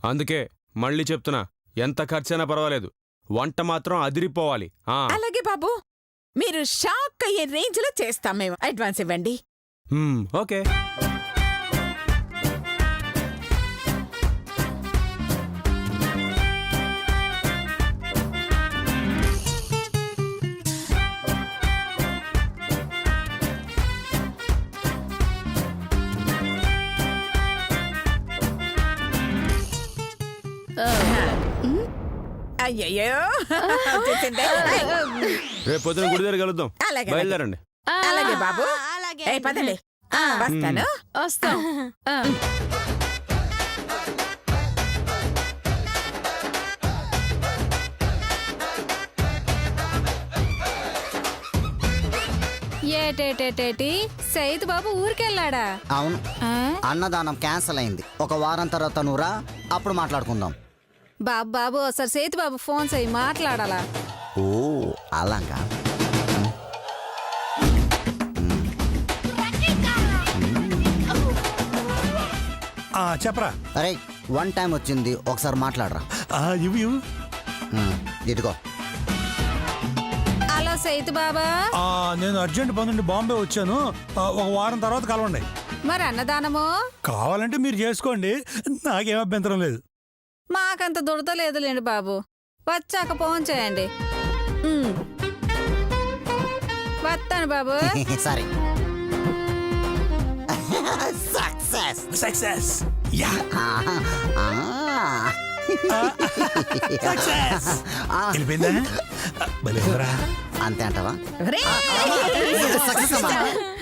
అందుకే మళ్ళీ చెప్తున్నా, ఎంత ఖర్చైనా పర్వాలేదు, వంట మాత్రం అదిరిపోవాలి. అలాగే బాబు, మీరు షాక్ అయ్యే రేంజ్ లో చేస్తాం మేము. అడ్వాన్స్ ఇవ్వండి. ఓకే. అయ్యయ్యో రేపు పొద్దున గుడి దగ్గర కలుద్దాం. బయలుదేరండి. అలాగే బాబు, పదండి. వస్తాను. వస్తాం. ఏటేటేటేటి సైతు బాబు ఊరికెళ్ళాడా? అవును, అన్నదానం క్యాన్సిల్ అయింది. ఒక వారం తర్వాత నువ్వురా, అప్పుడు మాట్లాడుకుందాం. బాబు బాబు ఒకసారి సేతు బాబు ఫోన్ చేయి, మాట్లాడాలా? ఓ అలాగా. చెప్పరా. అరే వన్ టైం వచ్చింది, ఒకసారి మాట్లాడరా. ఇవ్వు. ఇదిగో. హలో సైతు బాబా, నేను అర్జెంట్ పని నుండి బాంబే వచ్చాను. ఒక వారం తర్వాత కలవండి. మరి అన్నదానము కావాలంటే మీరు చేసుకోండి, నాకేం అభ్యంతరం లేదు. మాకంత దుడతలేదులేండి బాబు, వచ్చాక ఫోన్ చేయండి. వస్తాను బాబు. సరే. సక్సెస్. అంతే అంటావా?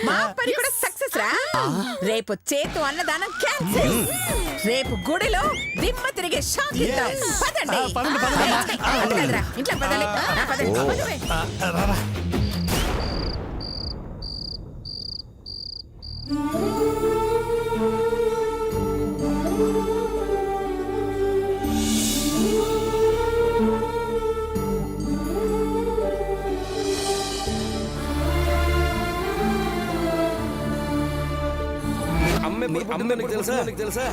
మా పని కూడా సక్సెస్ రా. రేపు చేతు అన్నదానం క్యాన్సిల్. రేపు గుడిలో దిమ్మ తిరిగే షాక్ ఇద్దాం. పదండి. ఇంట్లో పదండి. తెలుసా?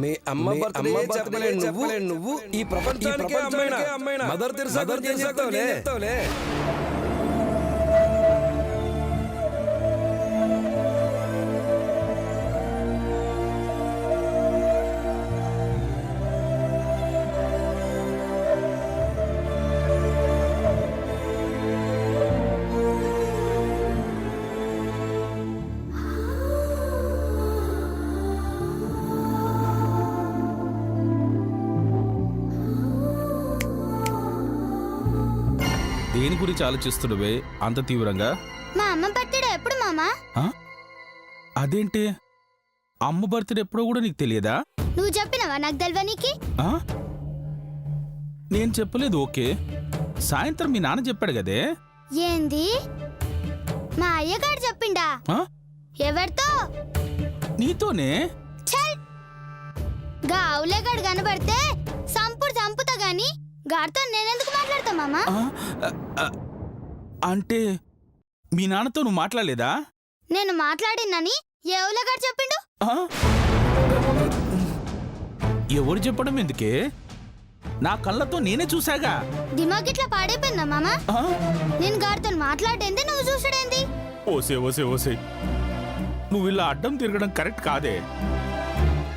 మీ అమ్మ బర్త్డే చెప్పలేను నువ్వు. ఈ ప్రపంచానికి అమ్మాయినా మదర్ తెరెసా గురించి చెప్తావులే. దేని గురించి ఆలోచిస్తున్నవే అంత తీవ్రంగా? మా అమ్మ బర్త్డే ఎప్పుడు మామా? అదేంటి, అమ్మ బర్త్డే ఎప్పుడో కూడా నీకు తెలియదా? నువ్వు చెప్పినవా నాకు తెల్వనీకి? నేను చెప్పలేదు. ఓకే, సాయంత్రం మీ నాన్న చెప్పాడు కదే. ఏంది? మా అయ్యగాడు చెప్పిండా? ఎవరితో? నీతోనే. గా అవులేగాడు కనబడితే చంపుతా గాని గాడితో నేనెందుకు మాట్లాడతా మామా? అంటే మీ నాన్నతో నువ్వు మాట్లాడలేదా? నేను మాట్లాడినని ఏ అవులేగాడు చెప్పిండు? ఎవరు చెప్పడం ఎందుకే? నా కళ్ళతో నేనే చూసాగా. దిమాగ్ ఇట్లా పాడైపోయిందా మామా? నేను గాడితో మాట్లాడేంది, నువ్వు చూసాడేంది? ఓసే నువ్వు ఇలా అడ్డం తిరగడం కరెక్ట్ కాదే.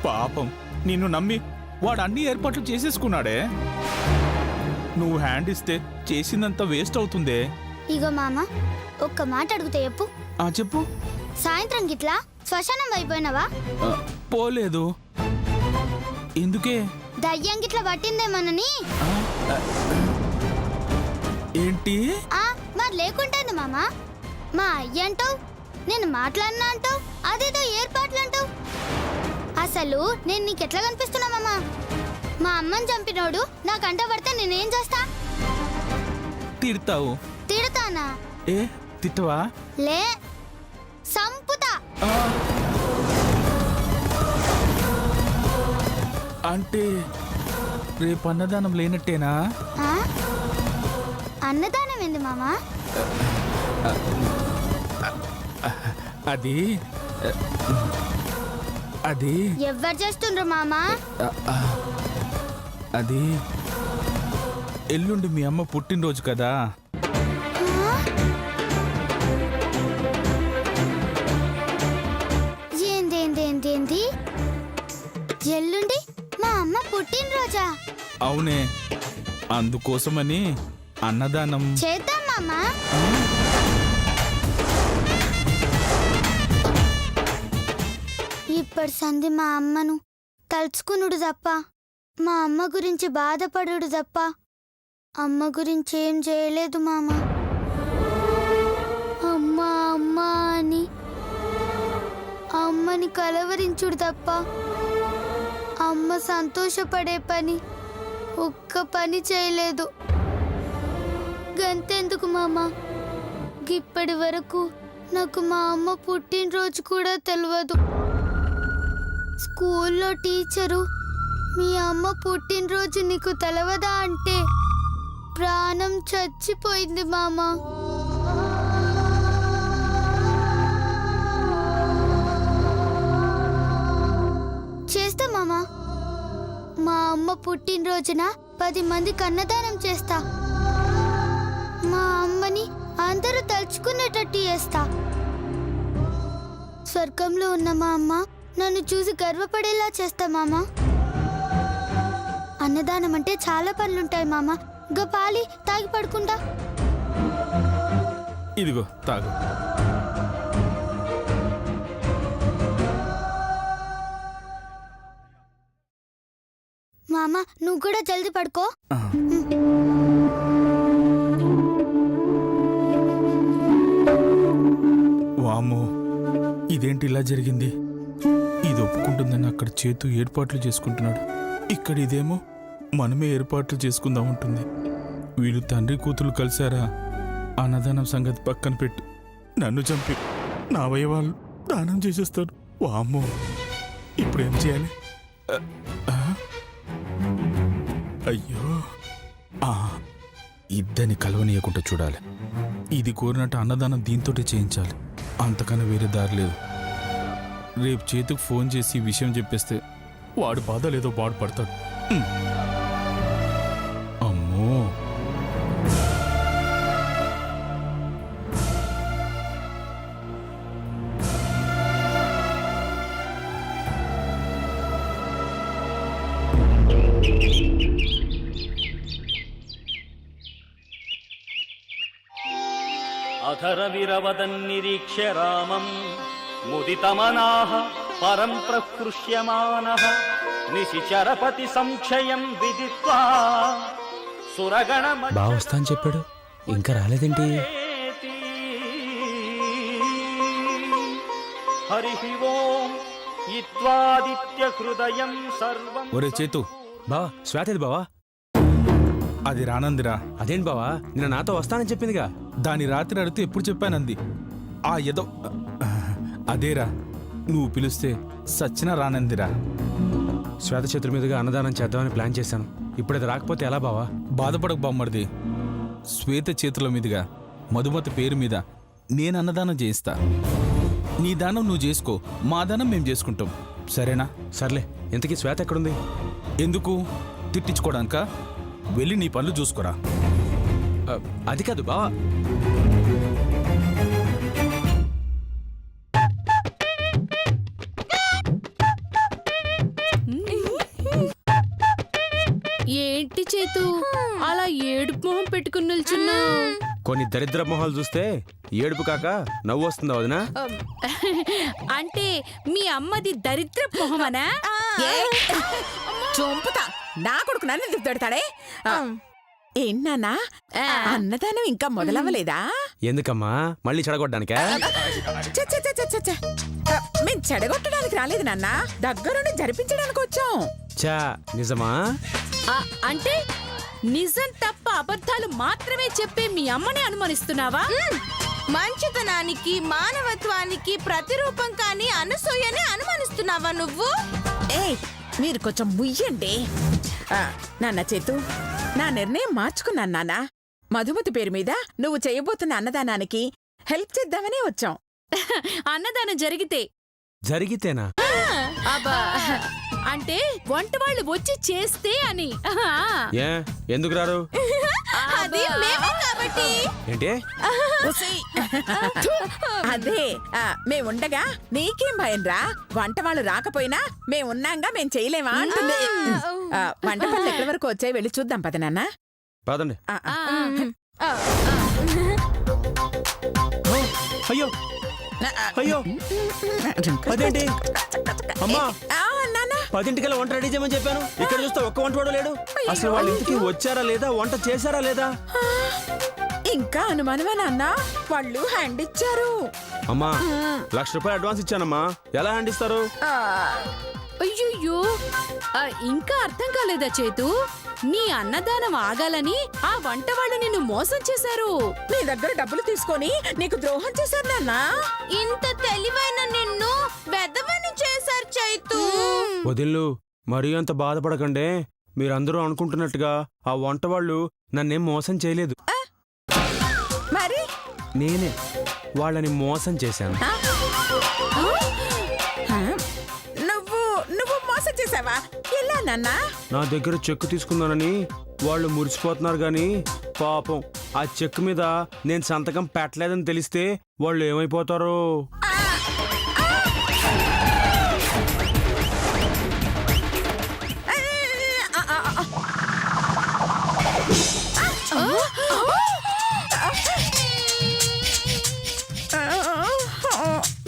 పాపం నిన్ను నమ్మి వాడు అన్ని ఏర్పాట్లు చేసేసుకున్నాడే. నువ్వు హ్యాండ్ ఇస్తే చేసిందంతా వేస్ట్ అవుతుందే. ఇగో మామ, ఒక్క మాట అడుగుతా చెప్పు. చెప్పు. సాయంత్రం గిట్లా శ్మశానం అయిపోయినావా? పోలేదు. ఎందుకే? దయ్యం గిట్లా పట్టిందేమోనని. ఏంటి? మరి లేకుంటేంది మామ? మా అయ్య అంటావు, నేను మాట్లాడినా అంటావు, అదేదో ఏర్పాట్లు అంటావు. అసలు నేను నీకెట్లా కనిపిస్తున్నా మామ? మా అమ్మని చంపినోడు నా కంట పడితే నేనేం చేస్తా? తిడతావు. తిడతానా? ఏ తిట్టవా? లే, సంపుతా. అంటే రేపు అన్నదానం లేనట్టేనా? అన్నదానం ఏంది మామా? అది అది ఎవరు చేస్తుండ్రు మామా? అది ఎల్లుండి మీ అమ్మ పుట్టినరోజు కదా. ఏంది ఎల్లుండి మా అమ్మ పుట్టినరోజా? అవునే, అందుకోసమని అన్నదానం. చేద్దాం మామా. ఇప్పటి సంధి మా అమ్మను తలుచుకునుడు తప్ప, మా అమ్మ గురించి బాధపడుడు తప్ప అమ్మ గురించి ఏం చేయలేదు మామ. అమ్మా అమ్మా అని అమ్మని కలవరించుడు తప్ప అమ్మ సంతోషపడే పని ఒక్క పని చేయలేదు. గంతెందుకు మామ, ఇప్పటి వరకు నాకు మా అమ్మ పుట్టినరోజు కూడా తెలియదు. స్కూల్లో టీచరు మీ అమ్మ పుట్టినరోజు నీకు తెలవదా అంటే ప్రాణం చచ్చిపోయింది మామ. చేస్తా మామ. మా అమ్మ పుట్టినరోజున 10 మందికి అన్నదానం చేస్తా. మా అమ్మని అందరూ తలుచుకునేటట్టు చేస్తా. స్వర్గంలో ఉన్న మా అమ్మ నన్ను చూసి గర్వపడేలా చేస్తా మామ. అన్నదానం అంటే చాలా పనులుంటాయి మామ. గా పాలి తాగి పడుకుంటా. ఇదిగో తాగు. మామ నువ్వు కూడా జల్దీ పడుకో. వామ్మో, ఇదేంటి ఇలా జరిగింది? ఇది ఒప్పుకుంటుందని అక్కడ చేతు ఏర్పాట్లు చేసుకుంటున్నాడు, ఇక్కడ ఇదేమో మనమే ఏర్పాట్లు చేసుకుందాం ఉంటుంది. వీళ్ళు తండ్రి కూతురు కలిశారా? అన్నదానం సంగతి పక్కన పెట్టి నన్ను చంపి నా అవయవాళ్ళు దానం చేసేస్తారు. వామ్మో, ఇప్పుడు ఏం చేయాలి? అయ్యో, ఇద్దరిని కలవనీయకుండా చూడాలి. ఇది కోరినట్టు అన్నదానం దీంతోటే చేయించాలి, అంతకన్నా వేరే దారి లేదు. రేపు చేతుకు ఫోన్ చేసి ఈ విషయం చెప్పేస్తే వాడు బాధ లేదో బాధపడతాడు. అమ్మో, అధరవిరవదన్నిరీక్ష్య రామం ముదితమనాః పరం ప్రహృష్యమానః నిశిచరపతి సంక్షయం విదిత్వా సురగణ బావ వస్తా అని చెప్పాడు, ఇంకా రాలేదేంటి? హరి ఓం ఇత్వాదిత్య హృదయం సర్వం. ఒరే చేతు, బావా శ్వేతది బావా. అది రానందిరా. అదేంటి బావా, నిన్న నాతో వస్తానని చెప్పిందిగా. దాని రాత్రి అడిగితే ఎప్పుడు చెప్పానంది. ఆ ఏదో అదేరా, నువ్వు పిలిస్తే సచ్చినా రానందిరా. శ్వేత చేతుల మీదుగా అన్నదానం చేద్దామని ప్లాన్ చేశాను. ఇప్పుడు అది రాకపోతే ఎలా బావా? బాధపడకు బామ్మడిది. శ్వేత చేతుల మీదుగా మధుమతి పేరు మీద నేను అన్నదానం చేయిస్తా. నీ దానం నువ్వు చేసుకో, మా దానం మేము చేసుకుంటాం, సరేనా? సర్లే, ఇంతకీ శ్వేత ఎక్కడుంది? ఎందుకు తిట్టించుకోవడానికా? వెళ్ళి నీ పనులు చూసుకోరా. అది కాదు బావా. ఏంటి చేతు అలా ఏడుపు మొహం పెట్టుకుని నిల్చున్నా? కొన్ని దరిద్ర మొహాలు చూస్తే ఏడుపు కాక నవ్వు వస్తుందా వదినా? అంటే మీ అమ్మది దరిద్ర మొహమనా? చంపుతా, నా కొడుకు నన్ను తిడతాడే. ఏంటన్నా, అన్నదానం ఇంకా మొదలవ్వలేదా? ఎందుకమ్మా, మళ్ళీ చెడగొట్టడానికా? మేం చెడగొట్టడానికి రాలేదు నాన్న, దగ్గరుండి జరిపించడానికి వచ్చాం. చా, నిజమా? అంటే నిజం తప్ప అబద్ధాలు మాత్రమే చెప్పే మీ అమ్మని అనుమానిస్తున్నావా? మంచితనానికి మానవత్వానికి ప్రతిరూపం కాని అనసూయని అనుమానిస్తున్నావా నువ్వు? మీరు కొంచెం ముయ్యండి. నాన్న చేతు, నా నిర్ణయం మార్చుకున్నాను నాన్న. మధుమతి పేరు మీద నువ్వు చేయబోతున్న అన్నదానానికి హెల్ప్ చేద్దామనే వచ్చాం. అన్నదానం జరిగితే జరిగితేనా? అబ్బా అంటే వంట వాళ్ళు వచ్చి చేస్తే అని. ఏ ఎందుకు రారు? అది మేమే కాబట్టి. ఏంటి? అదే మేముండగా నీకేం భయం రా? వంట వాళ్ళు రాకపోయినా మేమున్నాగా మేం చేయలేమా అంటుంది. వంట పనులు ఎక్కడి వరకు వచ్చాయి వెళ్ళి చూద్దాం పద నాన్న. పదండి. అయ్యో అయ్యో అదేంటి అమ్మా, నాన్న 10ంటికల్లా వంట రెడీ చేయమని చెప్పాను. ఇక్కడ చూస్తే ఒక్క వంట వాడు లేడు. అసలు వాళ్ళ ఇంటికి వచ్చారా లేదా, వంట చేశారా లేదా? ఇంకా అనుమానమా నాన్న? వాళ్ళు హ్యాండ్ ఇచ్చారు. అమ్మా, ₹1,00,000 అడ్వాన్స్ ఇచ్చానమ్మా. ఎలా హ్యాండ్ ఇస్తారు? అయ్యో ఇంకా అర్థం కాలేదా చేతు? నీ అన్నదానం ఆగాలని ఆ వంట వాళ్ళు నిన్ను మోసం చేశారు. నీ దగ్గర డబ్బులు తీసుకొని నీకు ద్రోహం చేశారు నాన్న. ఇంత తెలివైన నిన్ను వెదవని చేశారు చైతు. వదిల్లు, మరీ అంత బాధపడకండే. మీరందరూ అనుకుంటున్నట్టుగా ఆ వంట వాళ్ళు నన్నేం మోసం చేయలేదు. మరి నేనే వాళ్ళని మోసం చేశాను. నువ్వు మోసం చేసావా? ఎలా నాన్న? నా దగ్గర చెక్కు తీసుకున్నానని వాళ్ళు మురిసిపోతున్నారు గాని పాపం ఆ చెక్కు మీద నేను సంతకం పెట్టలేదని తెలిస్తే వాళ్ళు ఏమైపోతారో.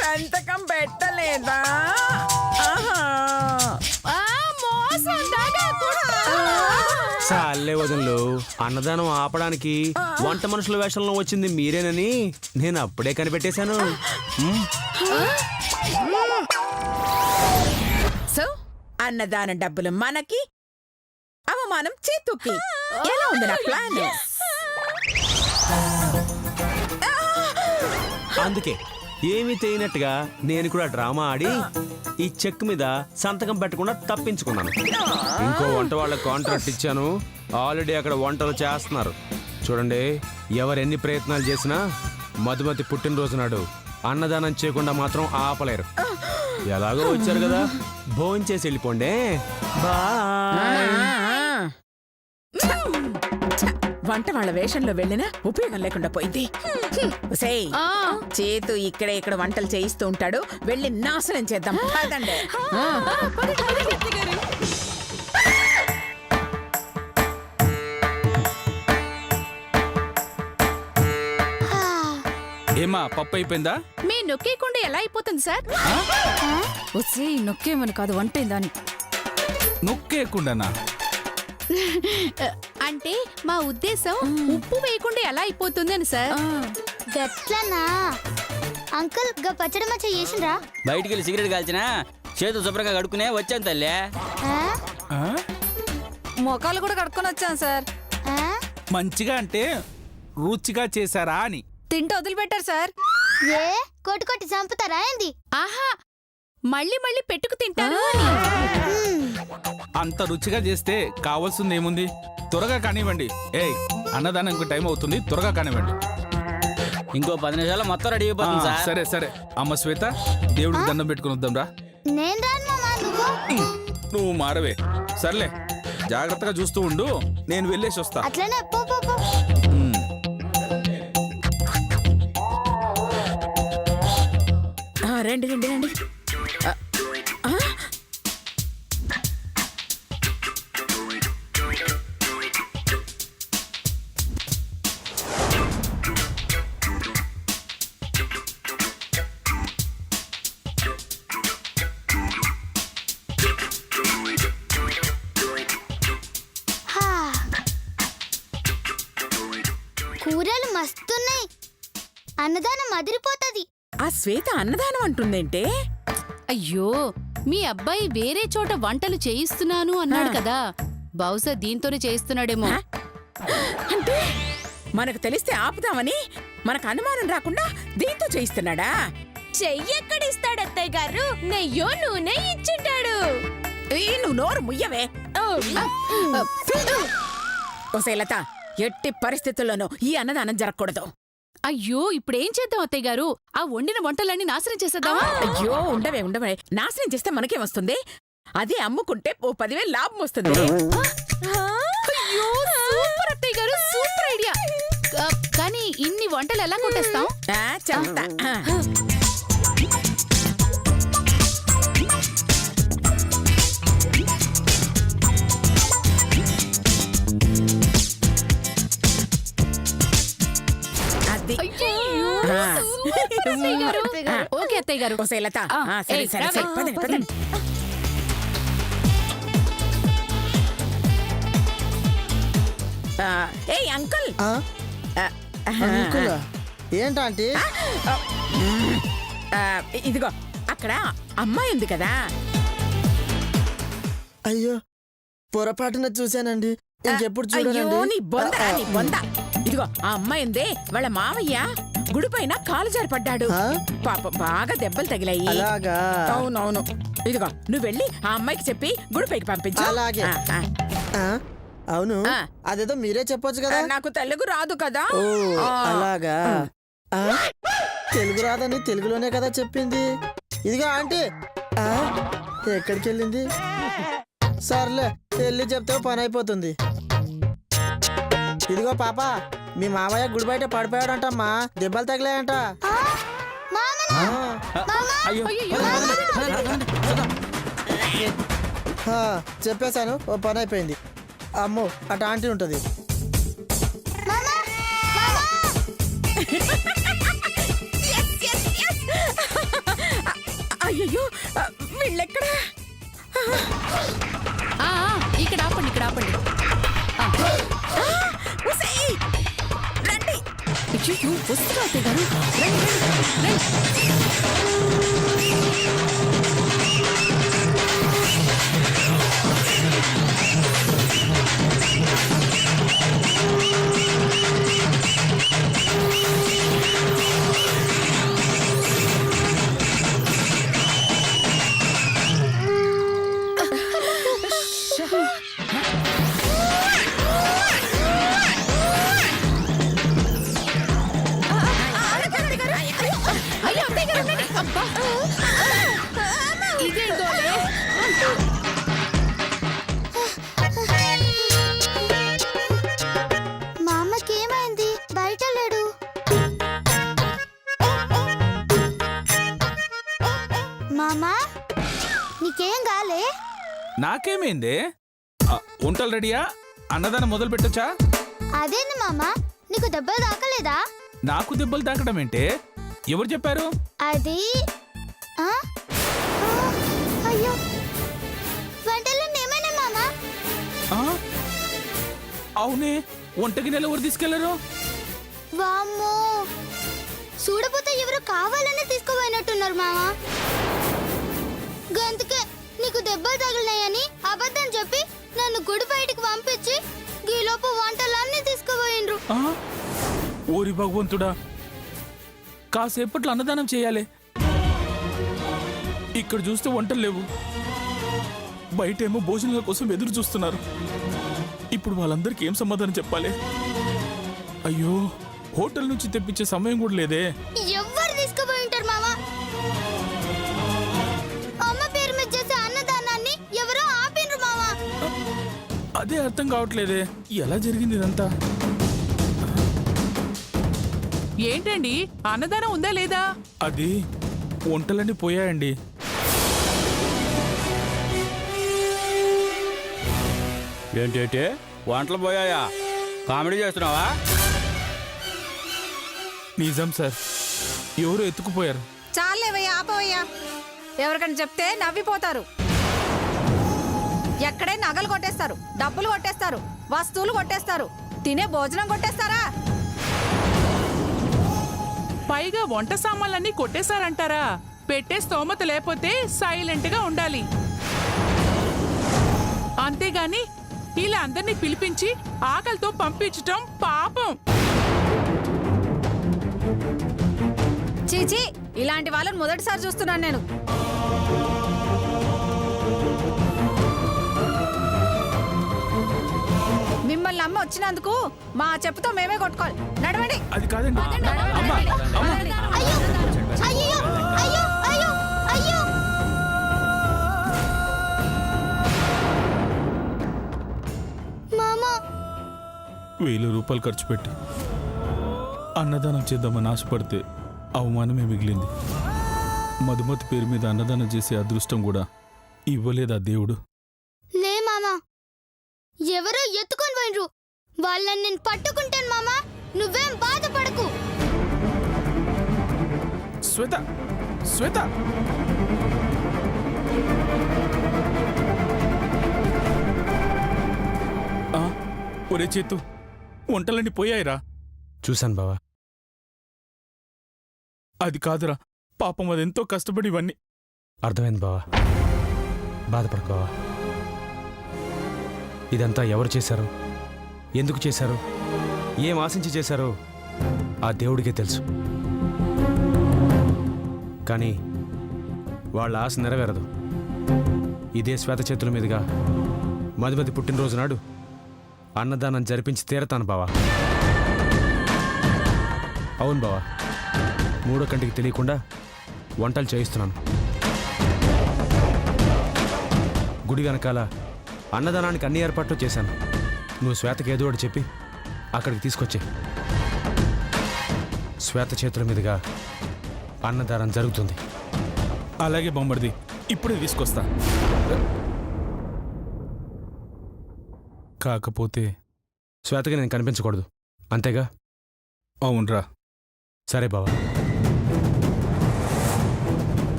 సంతకం పెట్టలేదా? చాలే వదన్లు, అన్నదానం ఆపడానికి వంట మనుషుల వేషంలో వచ్చింది మీరేనని నేను అప్పుడే కనిపెట్టేశాను. సో అన్నదాన డబ్బులు మనకి, అవమానం చేతుకి. ఎలా ఉంది నా ప్లాన్? అందుకే ఏమీ తెలియనట్టుగా నేను కూడా డ్రామా ఆడి ఈ చెక్ మీద సంతకం పెట్టకుండా తప్పించుకున్నాను. ఇంకో వంట వాళ్ళ కాంట్రాక్ట్ ఇచ్చాను. ఆల్రెడీ అక్కడ వంటలు చేస్తున్నారు. చూడండి, ఎవరెన్ని ప్రయత్నాలు చేసినా మధుమతి పుట్టినరోజు నాడు అన్నదానం చేయకుండా మాత్రం ఆపలేరు. ఎలాగో వచ్చారు కదా, భోంచేసి వెళ్ళిపోండి. బాయ్. వంట వాళ్ళ వేషంలో వెళ్ళినా ఉపయోగం లేకుండా పోయింది. ఒసేయ్, చేతు ఇక్కడ వంటలు చేయిస్తూ ఉంటాడు. వెళ్ళి నాశనం చేద్దాం పదండి. ఏమా పప్పు అయిపోయిందా? మీ నొక్కేయకుండా ఎలా అయిపోతుంది సార్? వచ్చి నొక్కేమని కాదు వంటైందని. నొక్కేయకుండానా? అంటే మా ఉద్దేశం ఉప్పు వేయకుండా ఎలా అయిపోతుంది అని సార్. గట్లనా అంకుల్ గా పచ్చడి మచ్చ చేసిండ్రా? బయటికి వెళ్ళి సిగరెట్ కాల్చినా చేతులు శుభ్రంగా కడుక్కునే వచ్చాను తల్లే. మొఖాలు కూడా కడుక్కొని వచ్చాను సార్. మంచిగా అంటే రుచిగా చేశారా అని. తింటూ వదిలిపెట్టారు సార్. ఏ కొట్టి కొట్టి చంపుతారా ఏంది? ఆహా, మళ్ళీ మళ్ళీ పెట్టుకు తింటారు అని. అంత రుచిగా చేస్తే కావాల్సింది ఏముంది? త్వరగా కానివ్వండి. ఏయ్, అన్నదానంకి టైం అవుతుంది, త్వరగా కానివ్వండి. ఇంకో 10 నిమిషాలు మొత్తం రెడీ అయిపోతుంది సార్. సరే సరే. అమ్మ శ్వేత, దేవుడికి దండం పెట్టుకుని వద్దాం రా. నేను రాను మామా, నువ్వు మారవే. సర్లే, జాగ్రత్తగా చూస్తూ ఉండు, నేను వెళ్ళేసి వస్తా. అట్లనే పో పో పో. రండి రండి రండి. కూరలు మస్తున్నాయి. అన్నదానం అదిరిపోతది. ఆ శ్వేత అన్నదానం అంటుందేంటే? అయ్యో, మీ అబ్బాయి వేరే చోట వంటలు చేయిస్తున్నాను అన్నాడు కదా, బహుశా దీంతోనే చేయిస్తున్నాడేమో. అంటే మనకు తెలిస్తే ఆపుదామని మనకు అనుమానం రాకుండా దీంతో చేయిస్తున్నాడా? చెయ్యెక్కడిస్తాడు అత్తయ్య గారు, నెయ్యో నూనె ఇచ్చింటాడు. నువ్వు నోరు ముయ్యవే. ఓసే లత, ఎట్టి పరిస్థితుల్లోనూ ఈ అన్నదానం జరగకూడదు. అయ్యో ఇప్పుడేం చేద్దాం అత్తయ్య గారు? ఆ వండిన వంటలన్నీ నాశనం చేసేద్దామా? అయ్యో ఉండవే నాశనం చేస్తే మనకేం వస్తుంది? అదే అమ్ముకుంటే ఓ 10,000 లాభం వస్తుంది. అయ్యో సూపర్ అత్తయ్య గారు, సూపర్ ఐడియా. కానీ ఇన్ని వంటలు ఎలా కొట్టేస్తాం? చెప్తా. అది. ఓకే అత్తయ్య గారు. ఓసే లత. సరే సరే సరే పదండి పదండి. ఏయ్ అంకుల్. ఏంటంటే ఇదిగో అక్కడ అమ్మాయి ఉంది కదా. అయ్యో పొరపాటున చూశానండి, ఇంకెప్పుడు అయ్యో నీ బొంద. ఇదిగో ఆ అమ్మాయి ఉందే, వాళ్ళ మావయ్య గుడిపైన కాలు జారి పడ్డాడు. పాప బాగా దెబ్బలు తగిలాయి. అలాగా? అవునవును. ఇదిగో నువ్వు వెళ్ళి ఆ అమ్మాయికి చెప్పి గుడిపైకి పంపించు. అలాగే. అవును, అదేదో మీరే చెప్పొచ్చు కదా. నాకు తెలుగు రాదు కదా. ఓ అలాగా. తెలుగు రాదని తెలుగులోనే కదా చెప్పింది. ఇదిగో ఆంటీ, ఎక్కడికి వెళ్ళింది? సర్లే వెళ్ళి చెప్తే పని అయిపోతుంది. ఇదిగో పాప, మీ మామయ్య గుడి బయట పడిపోయాడంటమ్మా, దెబ్బలు తగిలాయంట. చెప్పేశాను, ఓ పని అయిపోయింది. అమ్మో అటు ఆంటీ ఉంటుంది. అయ్యో వీళ్ళెక్కడా? ఇక్కడ ఆపండి, ఇక్కడ ఆపండి. రండి. వస్తున్నా అత్తయ్య గారు. రండి. మా అమ్మకి ఏమైంది? బయట లేడు. మామా నీకేం కాలే? నాకేమైందే? వంటలు రెడీయా? అన్నదానం మొదలు పెట్టొచ్చా? అదేంది మామా, నీకు దెబ్బలు తాకలేదా? నాకు దెబ్బలు తాకడం ఏంటే? ఎవరు చెప్పారు? అది అయ్యో వంటలు ఏమైనా మామా? అవునే, వంటగిన్నెలు ఎవరు తీసుకెళ్లారు? వామ్మో, చూడపోతే ఎవరు కావాలని తీసుకుపోయినట్టున్నారు మామా. గంతకే నీకు దెబ్బలు తగిలినాయని అబద్ధం చెప్పి నన్ను గుడి బయటికి పంపించి గీలోపు వంటలన్నీ తీసుకుపోయిండ్రు. ఓరి భగవంతుడా, కాసేపట్లో అన్నదానం చేయాలి. ఇక్కడ చూస్తే వంటలు లేవు, బయటేమో భోజనాల కోసం ఎదురు చూస్తున్నారు. ఇప్పుడు వాళ్ళందరికీ ఏం సమాధానం చెప్పాలి? అయ్యో, హోటల్ నుంచి తెప్పించే సమయం కూడా లేదే. ఎవ్వరు తీసుకుపోయి ఉంటారు మామా? అమ్మ పేరు మీద చేసే అన్నదానాన్ని ఎవరో ఆపిండ్రు మామా. అదే అర్థం కావట్లేదే, ఎలా జరిగింది ఇదంతా? ఏంటండి, అన్నదానం ఉందా లేదా? అది వంటలన్నీ పోయాయండి. ఏంటంటే వంటలు పోయాయా? కామెడీ చేస్తున్నావా? నిజం సార్, ఎవరు ఎత్తుకుపోయారు. చాలేవయ్యా, ఆపవయ్యా. ఎవరికైనా చెప్తే నవ్విపోతారు. ఎక్కడే నగలు కొట్టేస్తారు, డబ్బులు కొట్టేస్తారు, వస్తువులు కొట్టేస్తారు, తినే భోజనం కొట్టేస్తారా? పైగా వంట సామాన్లన్నీ కొట్టేశారంటారా? పెట్టే స్తోమత లేకపోతే సైలెంట్ గా ఉండాలి. అంతేగాని ఇలా అందరినీ పిలిపించి ఆకలితో పంపించటం పాపం. చీచీ, ఇలాంటి వాళ్ళని మొదటిసారి చూస్తున్నాను నేను. మిమ్మల్ని అమ్మ వచ్చినందుకు మా చెప్పుతో మేమే కొట్టుకోవాలి. నడవండి. అది కాదండి అమ్మా అమ్మా అయ్యో అయ్యో అయ్యో అయ్యో అయ్యో మామా 1000 రూపాయలు ఖర్చు పెట్టి అన్నదానం చేద్దామని ఆశపడితే అవమానమే మిగిలింది. మధుమతి పేరు మీద అన్నదానం చేసే అదృష్టం కూడా ఇవ్వలేదా దేవుడు? లే మామా, ఎవరో ఎత్తుకొని పోయినరు. వాళ్ళని నేను పట్టుకుంటాను మామా, నువ్వేం బాధపడకు. శ్వేత శ్వేత ఒరే చేతు, వంటలన్నీ పోయాయిరా. చూశాను బావా. అది కాదురా, పాపం అదెంతో కష్టపడి ఇవన్నీ. అర్థమైంది బావా, బాధపడకు బావా. ఇదంతా ఎవరు చేశారు, ఎందుకు చేశారు, ఏం ఆశించి చేశారో ఆ దేవుడికే తెలుసు. కానీ వాళ్ళ ఆశ నెరవేరదు. ఇదే శ్వేత చేతుల మీదుగా మధుమతి పుట్టినరోజు నాడు అన్నదానం జరిపించి తీరతాను బావా. అవును బావా, మూడో కంటికి తెలియకుండా వంటలు చేయిస్తున్నాను. గుడి వెనకాల అన్నదానానికి అన్ని ఏర్పాట్లు చేశాను. నువ్వు శ్వేతకి ఏదో ఒకటి చెప్పి అక్కడికి తీసుకొచ్చే. శ్వేత చేతుల మీదుగా అన్నదానం జరుగుతుంది. అలాగే బొమ్మడిది, ఇప్పుడే తీసుకొస్తా. కాకపోతే శ్వేతకి నేను కనిపించకూడదు, అంతేగా? అవునరా. సరే బావా.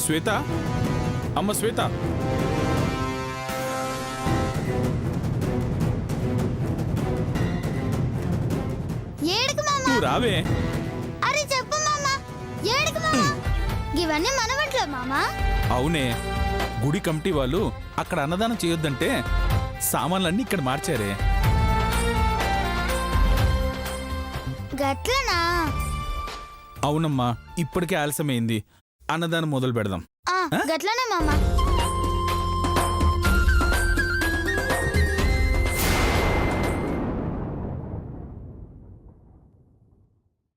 శ్వేత, అమ్మ శ్వేత, ఏడుకు మామా. నువ్వు రావే. అరే చెప్పు మామా, ఏడుకు మామా. ఇవన్నీ మన వంటలు మామా. అవునే, గుడి కమిటీ వాళ్ళు అక్కడ అన్నదానం చేయొద్దంటే సామాన్లన్నీ ఇక్కడ మార్చారే. గట్లనా? అవునమ్మా, ఇప్పటికే ఆలస్యమైంది. అన్నదానం మొదలు పెడదాం. గట్లనే మామా.